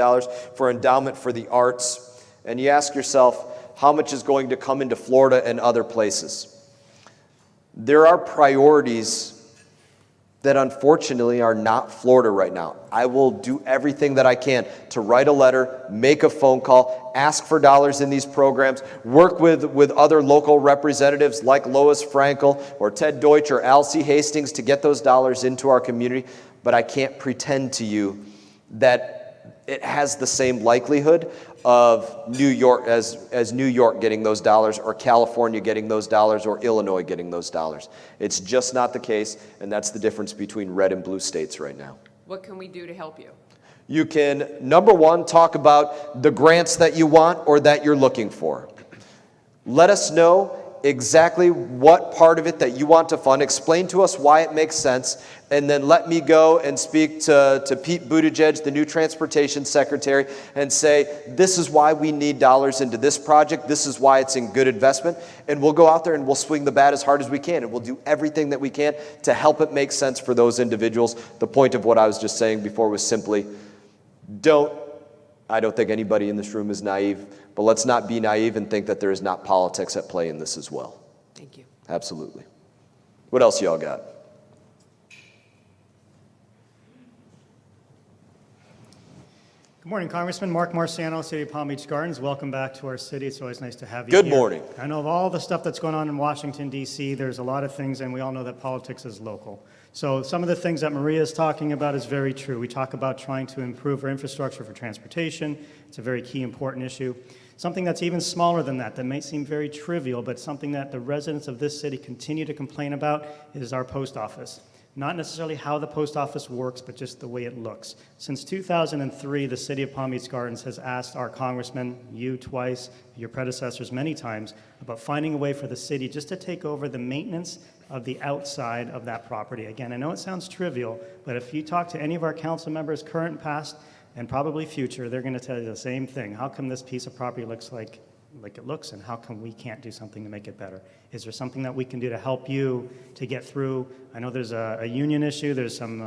for endowment for the arts. And you ask yourself, how much is going to come into Florida and other places? There are priorities that unfortunately are not Florida right now. I will do everything that I can to write a letter, make a phone call, ask for dollars in these programs, work with other local representatives like Lois Frankel or Ted Deutsch or Alcee Hastings to get those dollars into our community. But I can't pretend to you that it has the same likelihood of New York as New York getting those dollars, or California getting those dollars, or Illinois getting those dollars. It's just not the case, and that's the difference between red and blue states right now. What can we do to help you? You can, number one, talk about the grants that you want or that you're looking for. Let us know exactly what part of it that you want to fund. Explain to us why it makes sense, and then let me go and speak to Pete Buttigieg, the new transportation secretary, and say, this is why we need dollars into this project. This is why it's in good investment. And we'll go out there and we'll swing the bat as hard as we can, and we'll do everything that we can to help it make sense for those individuals. The point of what I was just saying before was simply, I don't think anybody in this room is naive, but let's not be naive and think that there is not politics at play in this as well. Thank you. Absolutely. What else y'all got? Good morning, Congressman. Mark Marciano, City of Palm Beach Gardens. Welcome back to our city. It's always nice to have you Good here. morning. I know of all the stuff that's going on in Washington, D.C., there's a lot of things, and we all know that politics is local. So some of the things that Maria is talking about is very true. We talk about trying to improve our infrastructure for transportation. It's a very key, important issue. Something that's even smaller than that may seem very trivial, but something that the residents of this city continue to complain about is our post office. Not necessarily how the post office works, but just the way it looks. Since 2003, the City of Palm Beach Gardens has asked our congressman, you twice, your predecessors many times, about finding a way for the city just to take over the maintenance of the outside of that property. Again, I know it sounds trivial, but if you talk to any of our council members, current and past, and probably future, they're going to tell you the same thing. How come this piece of property looks like it looks, and how come we can't do something to make it better? Is there something that we can do to help you to get through? I know there's a union issue, there's some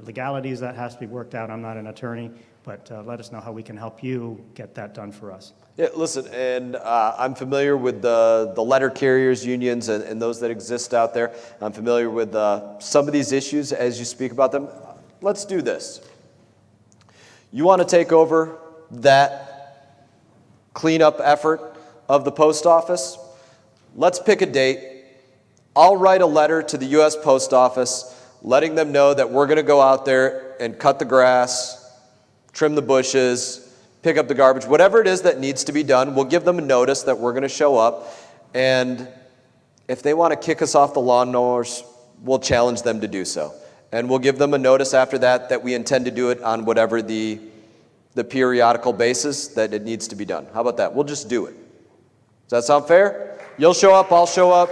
legalities that has to be worked out. I'm not an attorney, but let us know how we can help you get that done for us. Yeah, listen, and I'm familiar with the letter carriers unions and those that exist out there. I'm familiar with some of these issues as you speak about them. Let's do this. You want to take over that cleanup effort of the post office? Let's pick a date. I'll write a letter to the U.S. Post Office letting them know that we're going to go out there and cut the grass, trim the bushes, pick up the garbage, whatever it is that needs to be done. We'll give them a notice that we're going to show up, and if they want to kick us off the lawnmowers, we'll challenge them to do so. And we'll give them a notice after that we intend to do it on whatever the periodical basis that it needs to be done. How about that? We'll just do it. Does that sound fair? You'll show up, I'll show up,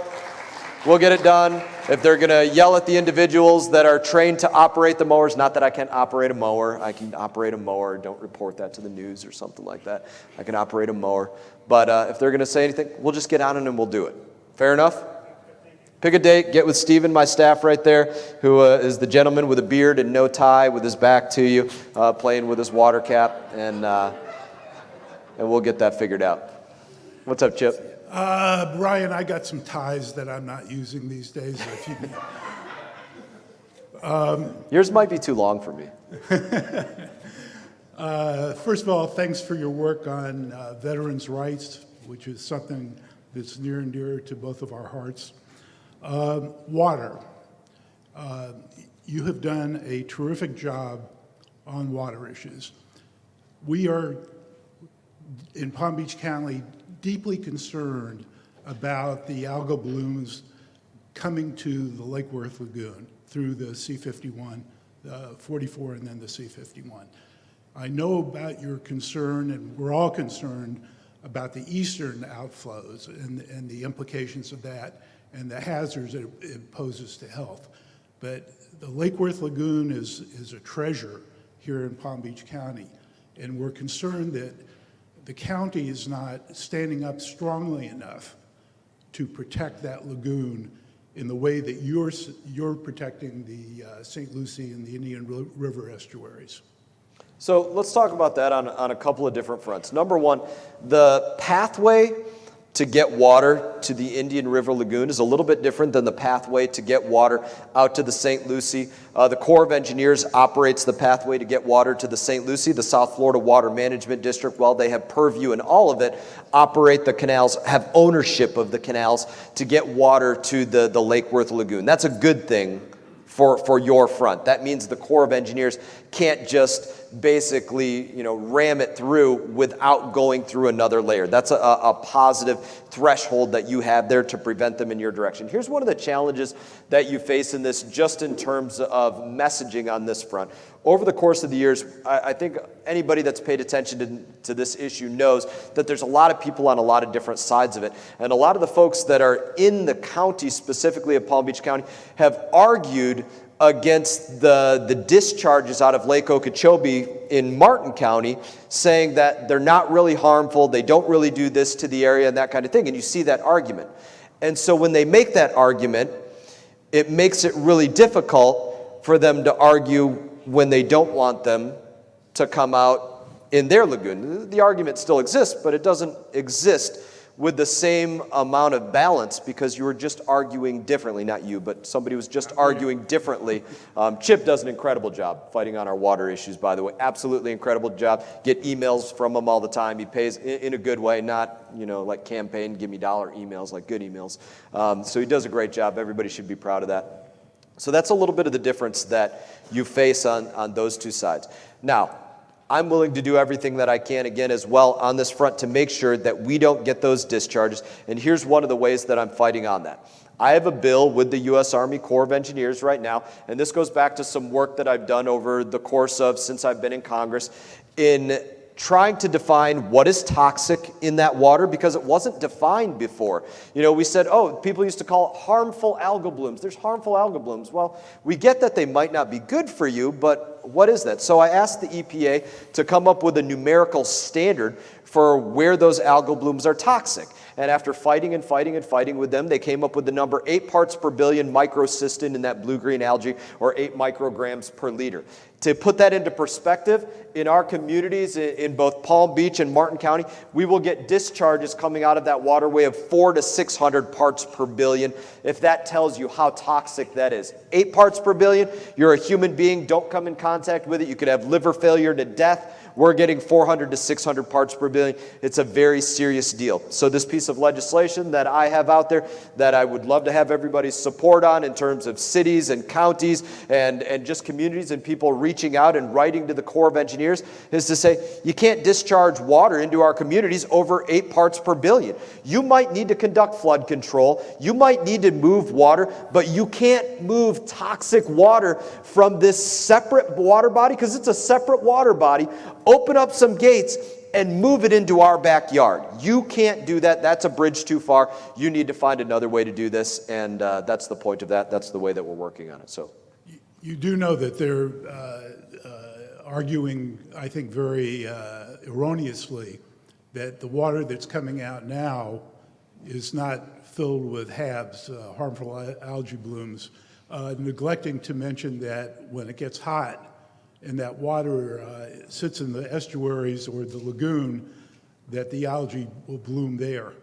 we'll get it done. If they're going to yell at the individuals that are trained to operate the mowers, not that I can't operate a mower, I can operate a mower, don't report that to the news or something like that. I can operate a mower. But if they're going to say anything, we'll just get on it and we'll do it. Fair enough? Pick a date, get with Steven, my staff right there, who is the gentleman with a beard and no tie with his back to you, playing with his water cap, and we'll get that figured out. What's up, Chip? Brian, I got some ties that I'm not using these days. If you Yours might be too long for me. First of all, thanks for your work on veterans' rights, which is something that's near and dear to both of our hearts. Water. You have done a terrific job on water issues. We are, in Palm Beach County, deeply concerned about the algal blooms coming to the Lake Worth Lagoon through the C-51, the 44, and then the C-51. I know about your concern, and we're all concerned about the eastern outflows and the implications of that and the hazards that it poses to health. But the Lake Worth Lagoon is a treasure here in Palm Beach County, and we're concerned that the county is not standing up strongly enough to protect that lagoon in the way that you're protecting the St. Lucie and the Indian River estuaries. So let's talk about that on a couple of different fronts. Number one, the pathway to get water to the Indian River Lagoon is a little bit different than the pathway to get water out to the St. Lucie. The Corps of Engineers operates the pathway to get water to the St. Lucie. The South Florida Water Management District, while they have purview in all of it, operate the canals, have ownership of the canals to get water to the Lake Worth Lagoon. That's a good thing for your front. That means the Corps of Engineers can't just basically, ram it through without going through another layer. That's a positive threshold that you have there to prevent them in your direction. Here's one of the challenges that you face in this, just in terms of messaging on this front. Over the course of the years, I think anybody that's paid attention to this issue knows that there's a lot of people on a lot of different sides of it. And a lot of the folks that are in the county, specifically of Palm Beach County, have argued against the discharges out of Lake Okeechobee in Martin County, saying that they're not really harmful, they don't really do this to the area and that kind of thing. And you see that argument. And so when they make that argument, it makes it really difficult for them to argue when they don't want them to come out in their lagoon. The argument still exists, but it doesn't exist with the same amount of balance because you were just arguing differently. Not you, but somebody was just arguing differently. Chip does an incredible job fighting on our water issues, by the way. Absolutely incredible job. Get emails from him all the time. He pays in a good way, not, like campaign, give me dollar emails, like good emails. So he does a great job. Everybody should be proud of that. So that's a little bit of the difference that you face on those two sides. Now, I'm willing to do everything that I can, again, as well on this front to make sure that we don't get those discharges. And here's one of the ways that I'm fighting on that. I have a bill with the U.S. Army Corps of Engineers right now, and this goes back to some work that I've done over the course of since I've been in Congress in trying to define what is toxic in that water because it wasn't defined before. We said, people used to call it harmful algal blooms. There's harmful algal blooms. Well, we get that they might not be good for you, but what is that? So I asked the EPA to come up with a numerical standard for where those algal blooms are toxic. And after fighting with them, they came up with the number 8 parts per billion microcystin in that blue-green algae, or 8 micrograms per liter. To put that into perspective, in our communities in both Palm Beach and Martin County, we will get discharges coming out of that waterway of 400 to 600 parts per billion, if that tells you how toxic that is. 8 parts per billion, you're a human being, don't come in contact with it, you could have liver failure to death. We're getting 400 to 600 parts per billion. It's a very serious deal. So this piece of legislation that I have out there that I would love to have everybody's support on in terms of cities and counties and just communities and people reaching out and writing to the Corps of Engineers is to say, you can't discharge water into our communities over 8 parts per billion. You might need to conduct flood control. You might need to move water, but you can't move toxic water from this separate water body because it's a separate water body. Open up some gates and move it into our backyard. You can't do that. That's a bridge too far. You need to find another way to do this, and that's the point of that. That's the way that we're working on it. So, you do know that they're arguing, I think, very erroneously, that the water that's coming out now is not filled with HABs, harmful algae blooms, neglecting to mention that when it gets hot, and that water sits in the estuaries or the lagoon, that the algae will bloom there.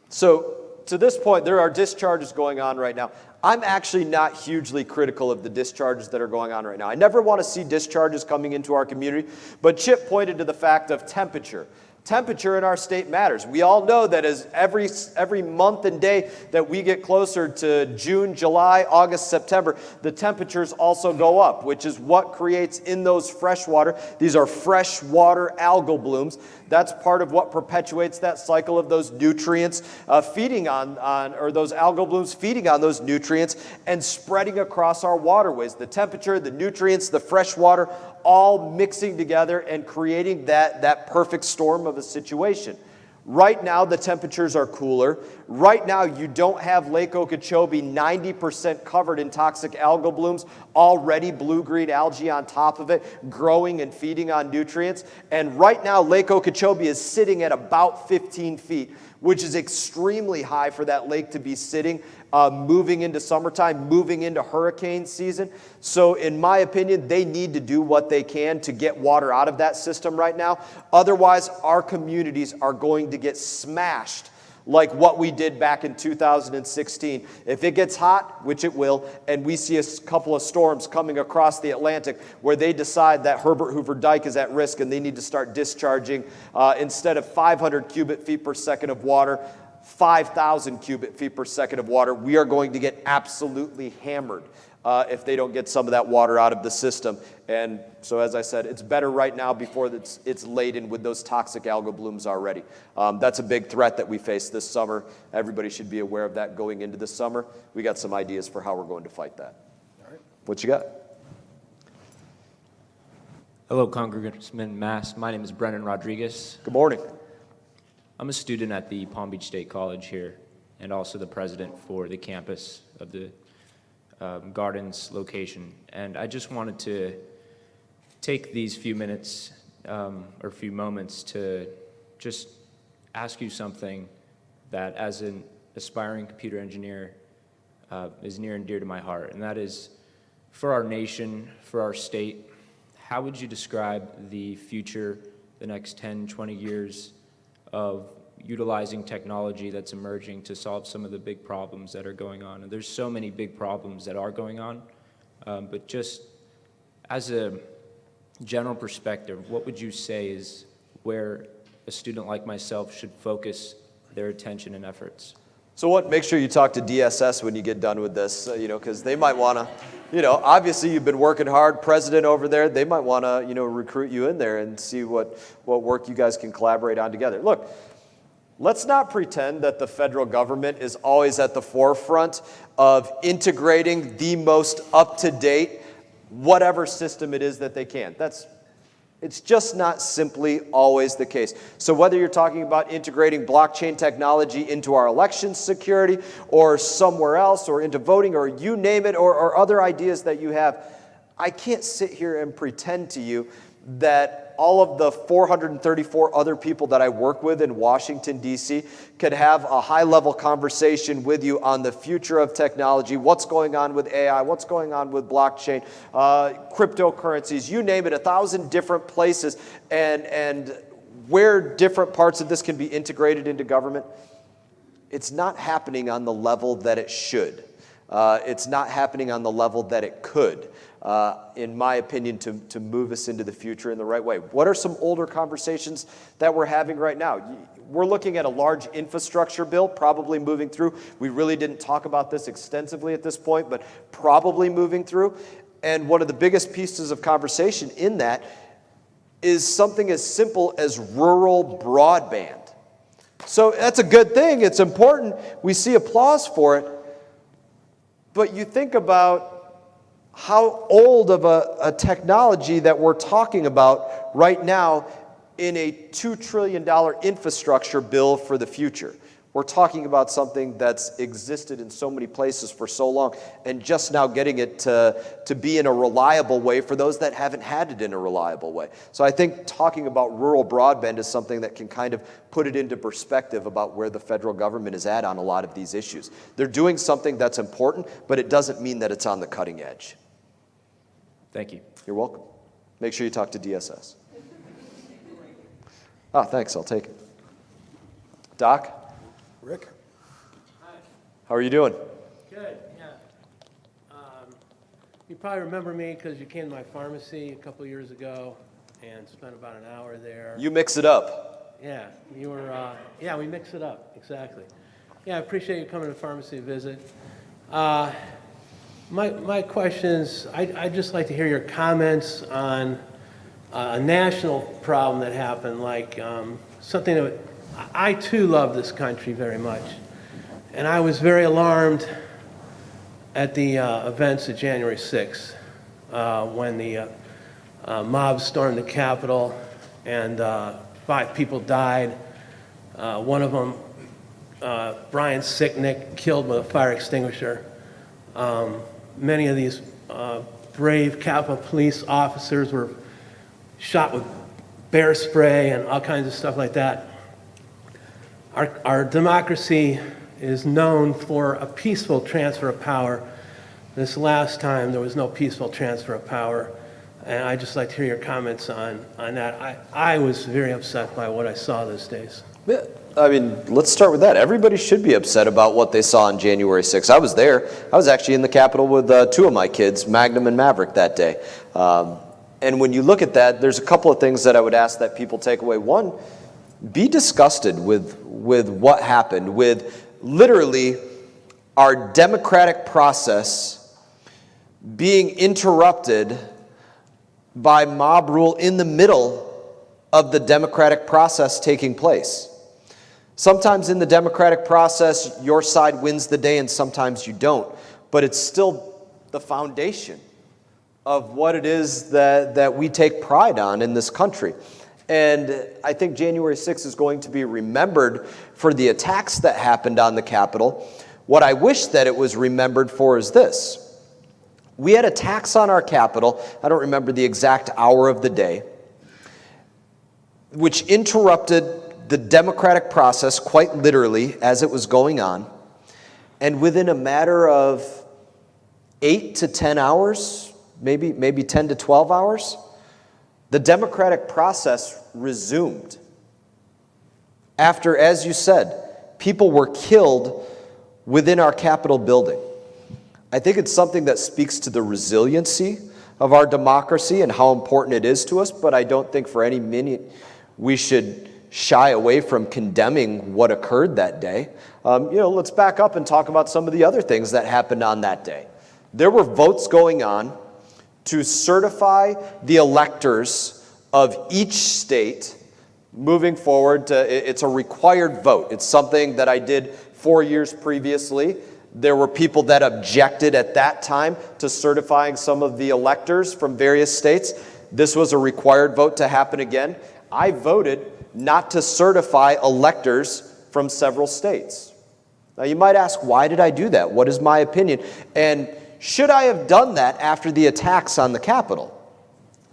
So to this point, there are discharges going on right now. I'm actually not hugely critical of the discharges that are going on right now. I never want to see discharges coming into our community, but Chip pointed to the fact of temperature. Temperature in our state matters. We all know that as every month and day that we get closer to June, July, August, September, the temperatures also go up, which is what creates in those freshwater. These are freshwater algal blooms. That's part of what perpetuates that cycle of those nutrients feeding on or those algal blooms feeding on those nutrients and spreading across our waterways. The temperature, the nutrients, the fresh water, all mixing together and creating that perfect storm of a situation. Right now, the temperatures are cooler. Right now, you don't have Lake Okeechobee 90% covered in toxic algal blooms, already blue-green algae on top of it, growing and feeding on nutrients. And right now, Lake Okeechobee is sitting at about 15 feet, which is extremely high for that lake to be sitting, moving into summertime, moving into hurricane season. So in my opinion, they need to do what they can to get water out of that system right now. Otherwise, our communities are going to get smashed like what we did back in 2016. If it gets hot, which it will, and we see a couple of storms coming across the Atlantic where they decide that Herbert Hoover Dike is at risk and they need to start discharging, instead of 500 cubic feet per second of water, 5,000 cubic feet per second of water, we are going to get absolutely hammered if they don't get some of that water out of the system. And so, as I said, it's better right now before it's laden with those toxic algal blooms already. That's a big threat that we face this summer. Everybody should be aware of that going into this summer. We got some ideas for how we're going to fight that. All right. What you got? Hello, Congressman Mast. My name is Brennan Rodriguez. Good morning. I'm a student at the Palm Beach State College here, and also the president for the campus of the Gardens location. And I just wanted to take these few minutes or few moments to just ask you something that, as an aspiring computer engineer, is near and dear to my heart, and that is, for our nation, for our state, how would you describe the future, the next 10, 20 years of utilizing technology that's emerging to solve some of the big problems that are going on? And there's so many big problems that are going on, but just as a general perspective, what would you say is where a student like myself should focus their attention and efforts? So what, make sure you talk to DSS when you get done with this, because they might want to, obviously you've been working hard, president over there, they might want to, recruit you in there and see what work you guys can collaborate on together. Look, let's not pretend that the federal government is always at the forefront of integrating the most up-to-date whatever system it is that they can. It's just not simply always the case. So whether you're talking about integrating blockchain technology into our election security or somewhere else or into voting or you name it or other ideas that you have, I can't sit here and pretend to you that all of the 434 other people that I work with in Washington, D.C. could have a high-level conversation with you on the future of technology, what's going on with AI, what's going on with blockchain, cryptocurrencies, you name it, 1,000 different places, and where different parts of this can be integrated into government. It's not happening on the level that it should. It's not happening on the level that it could. In my opinion, to move us into the future in the right way. What are some older conversations that we're having right now? We're looking at a large infrastructure bill probably moving through. We really didn't talk about this extensively at this point, but probably moving through. And one of the biggest pieces of conversation in that is something as simple as rural broadband. So that's a good thing. It's important. We see applause for it. But you think about how old of a technology that we're talking about right now in a $2 trillion infrastructure bill for the future. We're talking about something that's existed in so many places for so long and just now getting it to be in a reliable way for those that haven't had it in a reliable way. So I think talking about rural broadband is something that can kind of put it into perspective about where the federal government is at on a lot of these issues. They're doing something that's important, but it doesn't mean that it's on the cutting edge. Thank you. You're welcome. Make sure you talk to DSS. Oh, thanks. I'll take it. Doc? Rick? How are you doing? Good, yeah. You probably remember me because you came to my pharmacy a couple years ago and spent about an hour there. You mix it up. Yeah, you were, yeah, we mix it up, exactly. Yeah, I appreciate you coming to the pharmacy to visit. My questions, I'd just like to hear your comments on a national problem that happened, like something that I too love this country very much. And I was very alarmed at the events of January 6th when the mob stormed the Capitol and 5 people died. One of them, Brian Sicknick, killed with a fire extinguisher. Many of these brave Capitol police officers were shot with bear spray and all kinds of stuff like that. Our democracy is known for a peaceful transfer of power. This last time, there was no peaceful transfer of power. And I'd just like to hear your comments on that. I was very upset by what I saw those days. I mean, let's start with that. Everybody should be upset about what they saw on January 6th. I was there. I was actually in the Capitol with two of my kids, Magnum and Maverick, that day. And when you look at that, there's a couple of things that I would ask that people take away. One, be disgusted with what happened, with literally our democratic process being interrupted by mob rule in the middle of the democratic process taking place. Sometimes in the democratic process, your side wins the day and sometimes you don't. But it's still the foundation of what it is that we take pride on in this country. And I think January 6th is going to be remembered for the attacks that happened on the Capitol. What I wish that it was remembered for is this. We had attacks on our Capitol, I don't remember the exact hour of the day, which interrupted the democratic process quite literally as it was going on. And within a matter of 8 to 10 hours, maybe 10 to 12 hours, the democratic process resumed. After, as you said, people were killed within our Capitol building. I think it's something that speaks to the resiliency of our democracy and how important it is to us, but I don't think for any minute we should shy away from condemning what occurred that day. Let's back up and talk about some of the other things that happened on that day. There were votes going on to certify the electors of each state moving forward. It's a required vote. It's something that I did 4 years previously. There were people that objected at that time to certifying some of the electors from various states. This was a required vote to happen again. I voted not to certify electors from several states. Now you might ask, why did I do that? What is my opinion? And should I have done that after the attacks on the Capitol?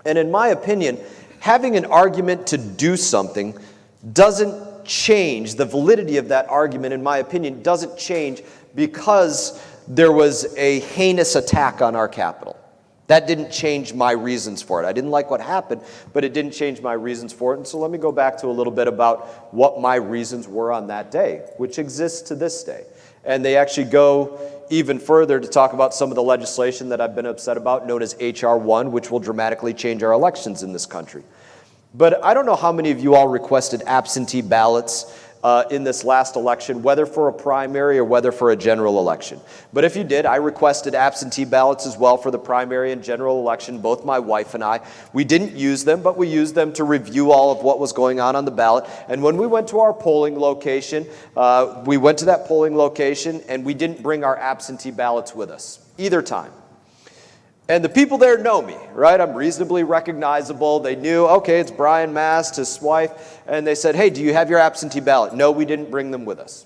And in my opinion, having an argument to do something doesn't change. The validity of that argument, in my opinion, doesn't change because there was a heinous attack on our Capitol. That didn't change my reasons for it. I didn't like what happened, but it didn't change my reasons for it. And so let me go back to a little bit about what my reasons were on that day, which exists to this day. And they actually go even further to talk about some of the legislation that I've been upset about, known as H.R. 1, which will dramatically change our elections in this country. But I don't know how many of you all requested absentee ballots in this last election, whether for a primary or whether for a general election. But if you did, I requested absentee ballots as well for the primary and general election, both my wife and I. We didn't use them, but we used them to review all of what was going on the ballot. And when we went to our polling location, we went to that polling location and we didn't bring our absentee ballots with us, either time. And the people there know me, right? I'm reasonably recognizable. They knew, okay, it's Brian Mast, his wife. And they said, hey, do you have your absentee ballot? No, we didn't bring them with us.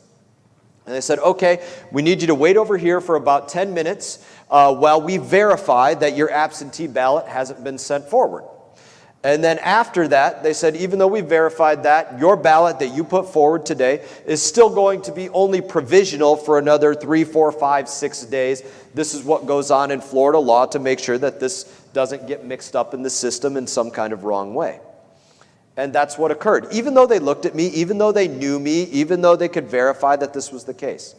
And they said, okay, we need you to wait over here for about 10 minutes while we verify that your absentee ballot hasn't been sent forward. And then after that, they said, even though we verified that, your ballot that you put forward today is still going to be only provisional for another 3, 4, 5, 6 days. This is what goes on in Florida law to make sure that this doesn't get mixed up in the system in some kind of wrong way. And that's what occurred. Even though they looked at me, even though they knew me, even though they could verify that this was the case.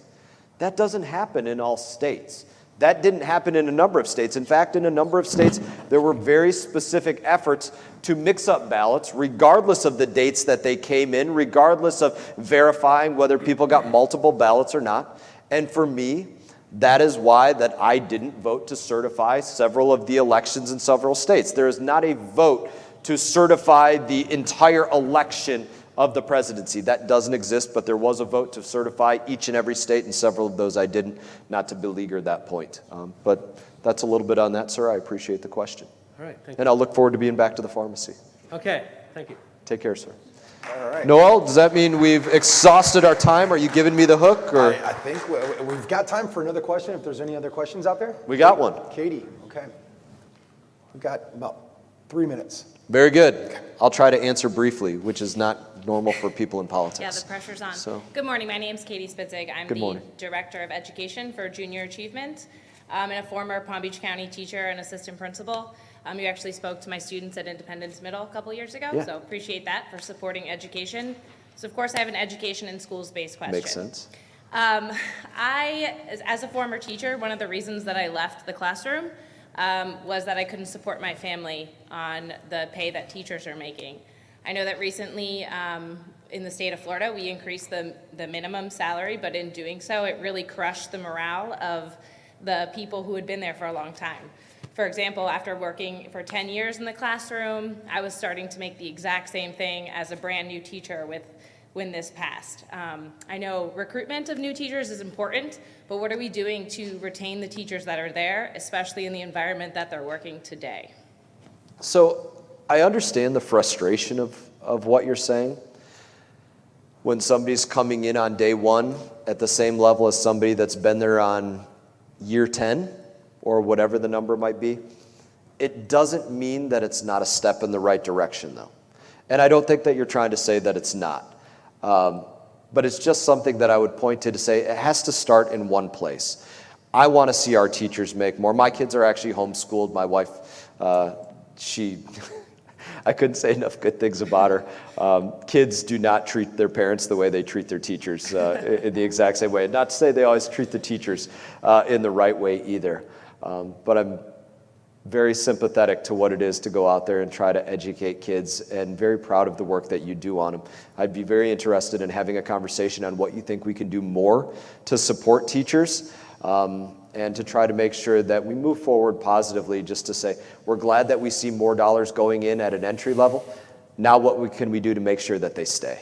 That doesn't happen in all states. That didn't happen in a number of states. In fact, in a number of states, there were very specific efforts to mix up ballots, regardless of the dates that they came in, regardless of verifying whether people got multiple ballots or not. And for me, that is why that I didn't vote to certify several of the elections in several states. There is not a vote to certify the entire election of the presidency. That doesn't exist, but there was a vote to certify each and every state, and several of those I didn't, not to beleaguer that point. But that's a little bit on that, sir. I appreciate the question. All right, thank you. And I'll look forward to being back to the pharmacy. Okay, thank you. Take care, sir. All right. Noel, does that mean we've exhausted our time? Are you giving me the hook? Or? I think we've got time for another question, if there's any other questions out there. We got one. Katie, okay. We've got about 3 minutes. Very good. I'll try to answer briefly, which is not normal for people in politics. Yeah, the pressure's on. So. Good morning. My name's Katie Spitzig. I'm Good the morning. Director of Education for Junior Achievement. I'm a former Palm Beach County teacher and assistant principal. You actually spoke to my students at Independence Middle a couple years ago, Yeah. so appreciate that for supporting education. So of course, I have an education and schools-based question. Makes sense. As a former teacher, one of the reasons that I left the classroom was that I couldn't support my family on the pay that teachers are making. I know that recently in the state of Florida, we increased the minimum salary, but in doing so, it really crushed the morale of the people who had been there for a long time. For example, after working for 10 years in the classroom, I was starting to make the exact same thing as a brand new teacher when this passed. I know recruitment of new teachers is important, but what are we doing to retain the teachers that are there, especially in the environment that they're working today? So I understand the frustration of what you're saying. When somebody's coming in on day one at the same level as somebody that's been there on year 10, or whatever the number might be, it doesn't mean that it's not a step in the right direction, though. And I don't think that you're trying to say that it's not. But it's just something that I would point to say it has to start in one place. I want to see our teachers make more. My kids are actually homeschooled. My wife, I couldn't say enough good things about her. Kids do not treat their parents the way they treat their teachers in the exact same way. Not to say they always treat the teachers in the right way either. But I'm very sympathetic to what it is to go out there and try to educate kids, and very proud of the work that you do on them. I'd be very interested in having a conversation on what you think we can do more to support teachers, and to try to make sure that we move forward positively, just to say, we're glad that we see more dollars going in at an entry level. Now what can we do to make sure that they stay?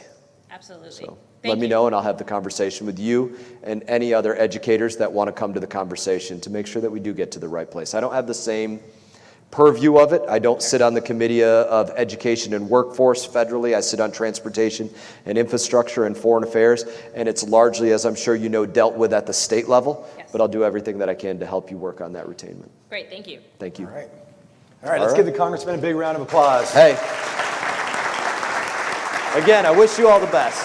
Absolutely. So let me know, and I'll have the conversation with you and any other educators that want to come to the conversation to make sure that we do get to the right place. I don't have the same purview of it. I don't sit on the Committee of Education and Workforce federally. I sit on Transportation and Infrastructure and Foreign Affairs, and it's largely, as I'm sure you know, dealt with at the state level. Yes. But I'll do everything that I can to help you work on that retainment. Great, thank you. Thank you. All right, let's give the Congressman a big round of applause. Hey. Again, I wish you all the best.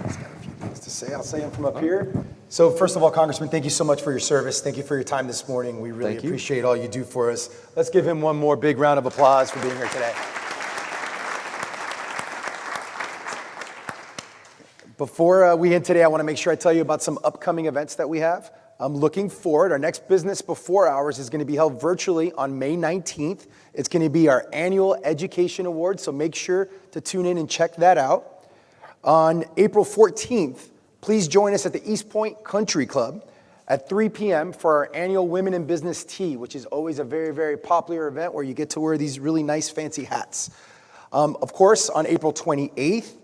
He's got a few things to say. I'll say them from up here. So first of all, Congressman, thank you so much for your service. Thank you for your time this morning. We really appreciate all you do for us. Let's give him one more big round of applause for being here today. Before we end today, I want to make sure I tell you about some upcoming events that we have. I'm looking forward. Our next Business Before Hours is going to be held virtually on May 19th. It's going to be our annual Education Award, so make sure to tune in and check that out. On April 14th, please join us at the East Point Country Club at 3 p.m. for our annual Women in Business Tea, which is always a very, very popular event where you get to wear these really nice fancy hats. Of course, on April 28th,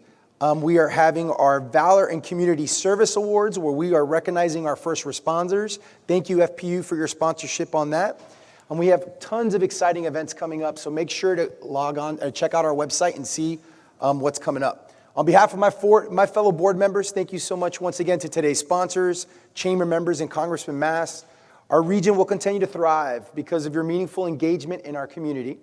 we are having our Valor and Community Service Awards, where we are recognizing our first responders. Thank you, FPU, for your sponsorship on that. And we have tons of exciting events coming up, so make sure to log on, check out our website and see what's coming up. On behalf of my fellow board members, thank you so much once again to today's sponsors, chamber members, and Congressman Mast. Our region will continue to thrive because of your meaningful engagement in our community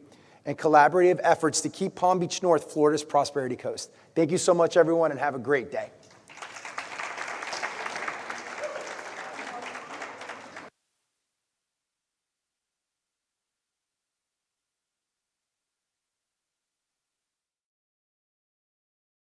and collaborative efforts to keep Palm Beach North Florida's Prosperity Coast. Thank you so much, everyone, and have a great day.